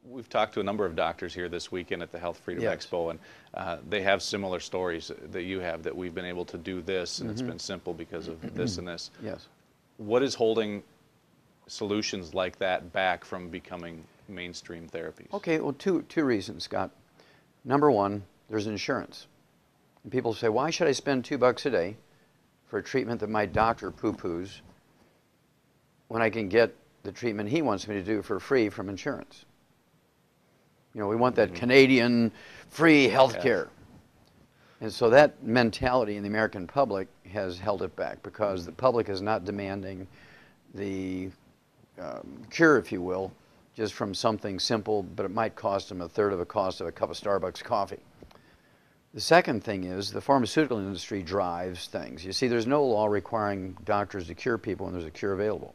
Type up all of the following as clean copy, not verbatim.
We've talked to a number of doctors here this weekend at the Health Freedom Yes. Expo, and they have similar stories that you have, that we've been able to do this, and it's been simple because of this and this. Yes. What is holding solutions like that back from becoming mainstream therapies? Okay, well, two reasons, Scott. Number one, there's insurance. And people say, why should I spend $2 a day for a treatment that my doctor poo-poos when I can get the treatment he wants me to do for free from insurance? You know, we want that Canadian free health care. And so that mentality in the American public has held it back, because the public is not demanding the cure, if you will, just from something simple, but it might cost them a third of the cost of a cup of Starbucks coffee. The second thing is the pharmaceutical industry drives things. You see, there's no law requiring doctors to cure people when there's a cure available.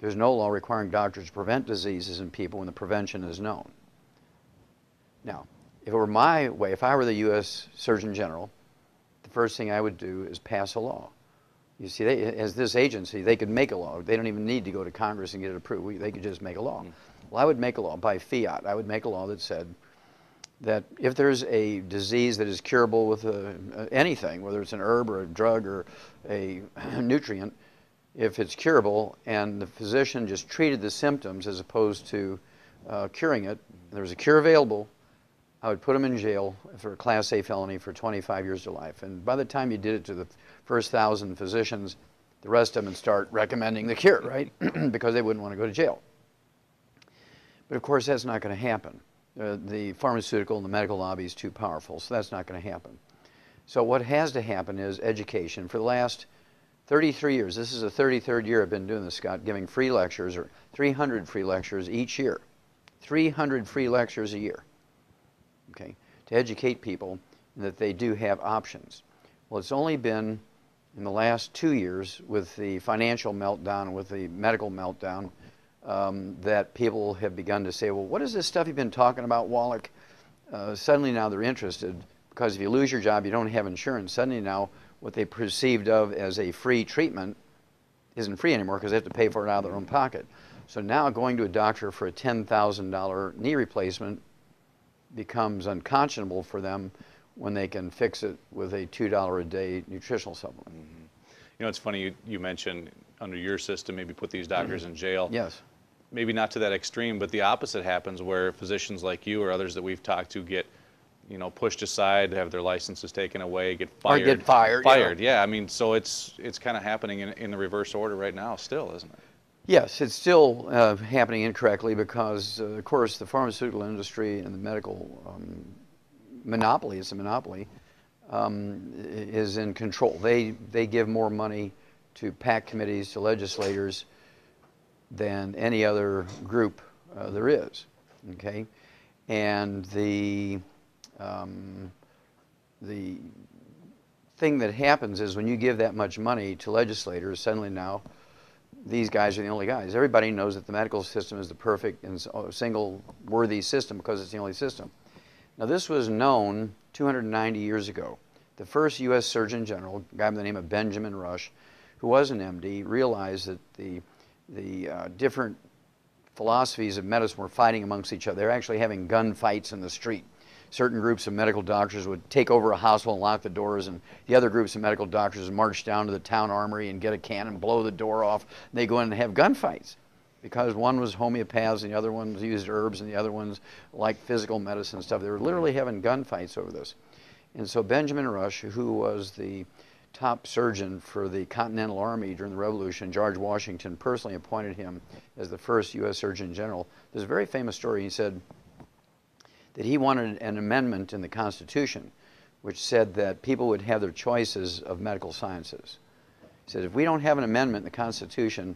There's no law requiring doctors to prevent diseases in people when the prevention is known. Now, if it were my way, if I were the U.S. Surgeon General, the first thing I would do is pass a law. You see, as this agency, they could make a law. They don't even need to go to Congress and get it approved. They could just make a law. Well, I would make a law by fiat. I would make a law that said that if there's a disease that is curable with anything, whether it's an herb or a drug or a nutrient, if it's curable and the physician just treated the symptoms as opposed to curing it, and there was a cure available, I would put them in jail for a Class A felony for 25 years to life. And by the time you did it to the first 1,000 physicians, the rest of them would start recommending the cure, right? Because they wouldn't want to go to jail. But of course, that's not going to happen. The pharmaceutical and the medical lobby is too powerful, so that's not going to happen. So what has to happen is education. For the last 33 years, this is the 33rd year I've been doing this, Scott, giving free lectures, or 300 free lectures each year. 300 free lectures a year, okay, to educate people that they do have options. Well, it's only been in the last 2 years, with the financial meltdown and with the medical meltdown, that people have begun to say, well, what is this stuff you've been talking about, Wallach? Suddenly now they're interested, because if you lose your job, you don't have insurance. Suddenly now what they perceived of as a free treatment isn't free anymore, because they have to pay for it out of their own pocket. So now going to a doctor for a $10,000 knee replacement becomes unconscionable for them when they can fix it with a $2 a day nutritional supplement. You know, it's funny, you mentioned under your system, maybe put these doctors in jail. Yes. Maybe not to that extreme, but the opposite happens, where physicians like you or others that we've talked to get, you know, pushed aside, have their licenses taken away, get fired. Or get fired. Fired, yeah. I mean, so it's kind of happening in the reverse order right now still, isn't it? Yes, it's still happening incorrectly, because, of course, the pharmaceutical industry and the medical monopoly, it's a monopoly, is in control. They give more money to PAC committees, to legislators, than any other group there is, okay? And the thing that happens is when you give that much money to legislators, suddenly now these guys are the only guys. Everybody knows that the medical system is the perfect and single worthy system, because it's the only system. Now, this was known 290 years ago. The first U.S. Surgeon General, a guy by the name of Benjamin Rush, who was an MD, realized that the different philosophies of medicine were fighting amongst each other. They were actually having gunfights in the street. Certain groups of medical doctors would take over a hospital and lock the doors, and the other groups of medical doctors would march down to the town armory and get a cannon and blow the door off. They go in and have gunfights, because one was homeopaths and the other ones used herbs and the other ones like physical medicine and stuff. They were literally having gunfights over this. And so Benjamin Rush, who was the top surgeon for the Continental Army during the Revolution, George Washington personally appointed him as the first U.S. Surgeon General. There's a very famous story. He said that he wanted an amendment in the Constitution which said that people would have their choices of medical sciences. He said, if we don't have an amendment in the Constitution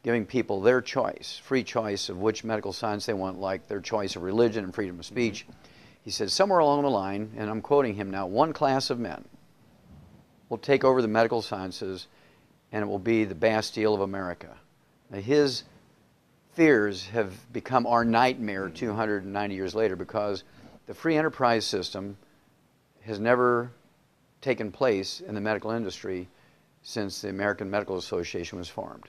giving people their choice, free choice of which medical science they want, like their choice of religion and freedom of speech, he said, somewhere along the line, and I'm quoting him now, one class of men will take over the medical sciences, and it will be the Bastille of America. Now, his fears have become our nightmare 290 years later, because the free enterprise system has never taken place in the medical industry since the American Medical Association was formed.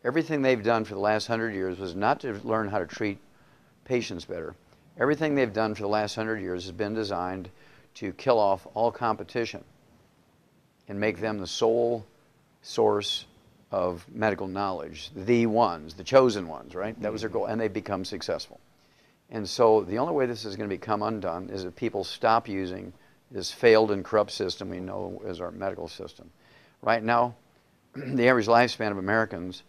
Everything they've done for the last 100 years was not to learn how to treat patients better. Everything they've done for the last 100 years has been designed to kill off all competition and make them the sole source of medical knowledge, the ones, the chosen ones, right? That was their goal, and they've become successful. And so the only way this is going to become undone is if people stop using this failed and corrupt system we know as our medical system. Right now, the average lifespan of Americans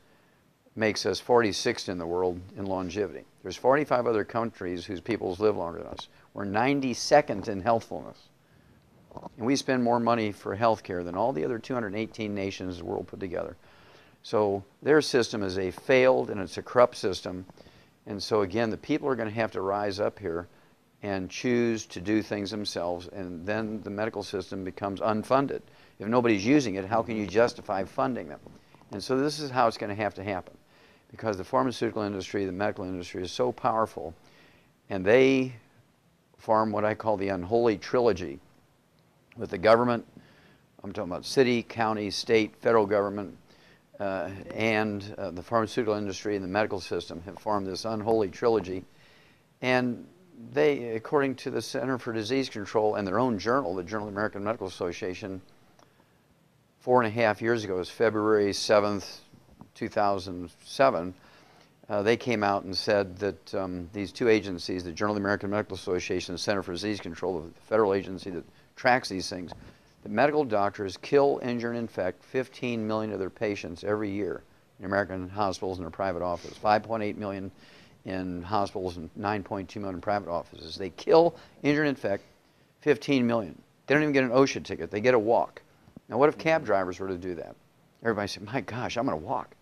makes us 46th in the world in longevity. There's 45 other countries whose peoples live longer than us. We're 92nd in healthfulness. And we spend more money for health care than all the other 218 nations of the world put together. So their system is a failed and it's a corrupt system. And so again, the people are going to have to rise up here and choose to do things themselves, and then the medical system becomes unfunded. If nobody's using it, how can you justify funding them? And so this is how it's going to happen, because the pharmaceutical industry, the medical industry is so powerful, and they form what I call the unholy trilogy with the government. I'm talking about city, county, state, federal government, and the pharmaceutical industry and the medical system have formed this unholy trilogy. And they, according to the Center for Disease Control and their own journal, the Journal of the American Medical Association, 4.5 years ago, it was February 7th, 2007, they came out and said that these two agencies, the Journal of the American Medical Association and the Center for Disease Control, the federal agency that tracks these things, that medical doctors kill, injure, and infect 15 million of their patients every year in American hospitals and their private offices. 5.8 million in hospitals and 9.2 million in private offices. They kill, injure, and infect 15 million. They don't even get an OSHA ticket. They get a walk. Now, what if cab drivers were to do that? Everybody said, my gosh, I'm going to walk.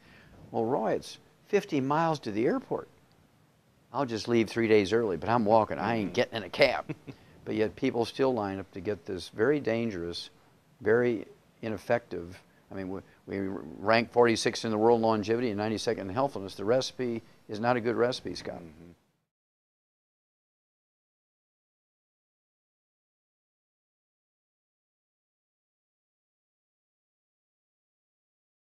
Well, Roy, it's 50 miles to the airport. I'll just leave 3 days early, but I'm walking. I ain't getting in a cab. But yet people still line up to get this very dangerous, very ineffective. I mean, we rank 46th in the world in longevity and 92nd in healthfulness. The recipe is not a good recipe, Scott.